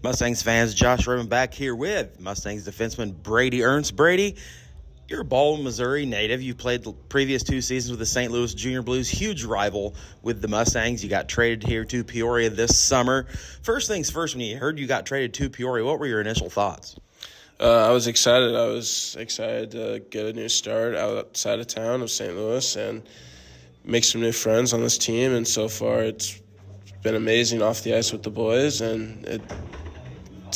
Mustangs fans, Josh Raymond back here with Mustangs defenseman Brady Ernst. Brady, you're a Baldwin, Missouri native. You played the previous 2 seasons with the St. Louis Junior Blues, huge rival with the Mustangs. You got traded here to Peoria this summer. First things first, when you heard you got traded to Peoria, what were your initial thoughts? I was excited. I was excited to get a new start outside of town of St. Louis and make some new friends on this team. And so far, it's been amazing off the ice with the boys, and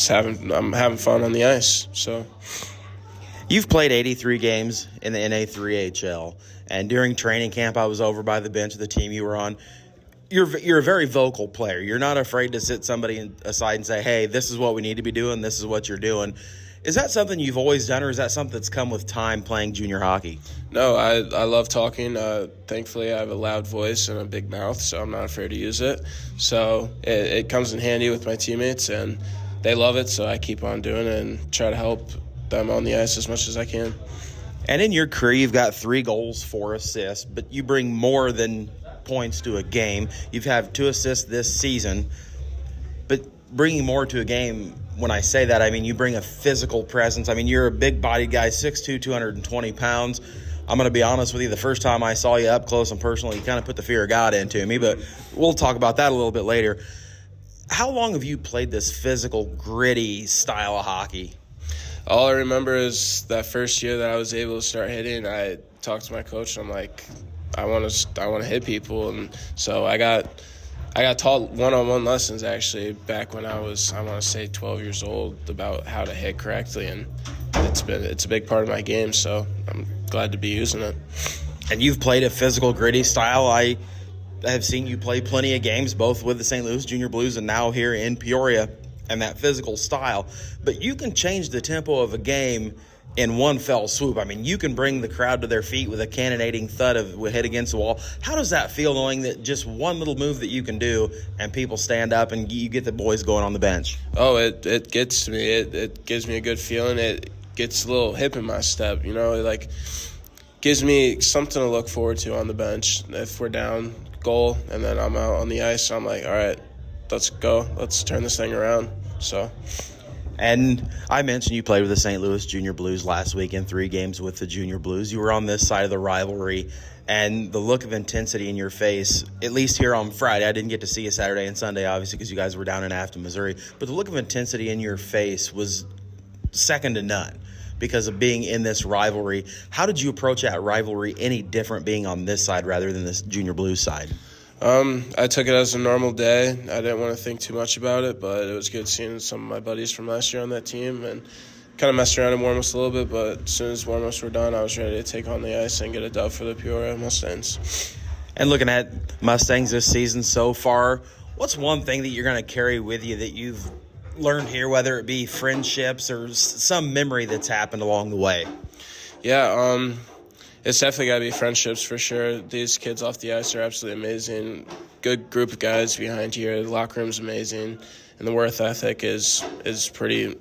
I'm having fun on the ice. So, you've played 83 games in the NA3HL, and during training camp, I was over by the bench of the team you were on. You're a very vocal player. You're not afraid to sit somebody aside and say, "Hey, this is what we need to be doing. This is what you're doing." Is that something you've always done, or is that something that's come with time playing junior hockey? No, I love talking. Thankfully, I have a loud voice and a big mouth, so I'm not afraid to use it. So it comes in handy with my teammates, and they love it, so I keep on doing it and try to help them on the ice as much as I can. And in your career, you've got 3 goals, 4 assists, but you bring more than points to a game. You've had 2 assists this season, but bringing more to a game, when I say that, I mean you bring a physical presence. I mean, you're a big-bodied guy, 6'2", 220 pounds. I'm going to be honest with you, the first time I saw you up close and personal, you kind of put the fear of God into me, but we'll talk about that a little bit later. How long have you played this physical, gritty style of hockey? All I remember is that first year that I was able to start hitting, I talked to my coach, and I'm like, I want to hit people. And so I got taught one-on-one lessons, actually, back when I was, I want to say, 12 years old, about how to hit correctly, and it's a big part of my game, so I'm glad to be using it. And you've played a physical, gritty style. I have seen you play plenty of games, both with the St. Louis Junior Blues and now here in Peoria, and that physical style. But you can change the tempo of a game in one fell swoop. I mean, you can bring the crowd to their feet with a cannonading thud of a hit against the wall. How does that feel, knowing that just one little move that you can do and people stand up and you get the boys going on the bench? Oh, it gets to me. It gives me a good feeling. It gets a little hip in my step, like gives me something to look forward to on the bench. If we're down goal and then I'm out on the ice, I'm like, all right, let's go. Let's turn this thing around. So. And I mentioned you played with the St. Louis Junior Blues last week in 3 games with the Junior Blues. You were on this side of the rivalry, and the look of intensity in your face, at least here on Friday, I didn't get to see you Saturday and Sunday, obviously, because you guys were down in Afton, Missouri, but the look of intensity in your face was second to none because of being in this rivalry. How did you approach that rivalry any different being on this side rather than this Junior Blues side? I took it as a normal day. I didn't want to think too much about it, but it was good seeing some of my buddies from last year on that team and kind of messed around in warm-ups a little bit, but as soon as warm-ups were done, I was ready to take on the ice and get a dub for the Peoria Mustangs. And looking at Mustangs this season so far, what's one thing that you're going to carry with you that you've learned here, whether it be friendships or some memory that's happened along the way? Yeah, it's definitely got to be friendships for sure. These kids off the ice are absolutely amazing. Good group of guys behind here. The locker room's amazing, and the work ethic is pretty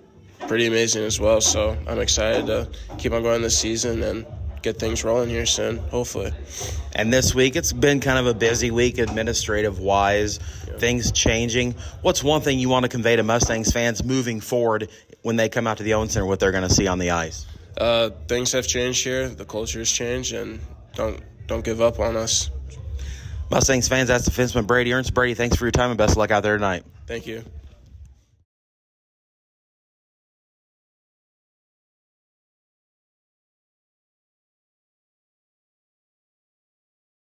amazing as well. So I'm excited to keep on going this season and get things rolling here soon, hopefully. And this week, it's been kind of a busy week administrative-wise, things changing. What's one thing you want to convey to Mustangs fans moving forward when they come out to the Owen Center, what they're going to see on the ice? Things have changed here. The culture has changed, and don't give up on us. Mustangs fans, that's defenseman Brady Ernst. Brady, thanks for your time and best of luck out there tonight. Thank you.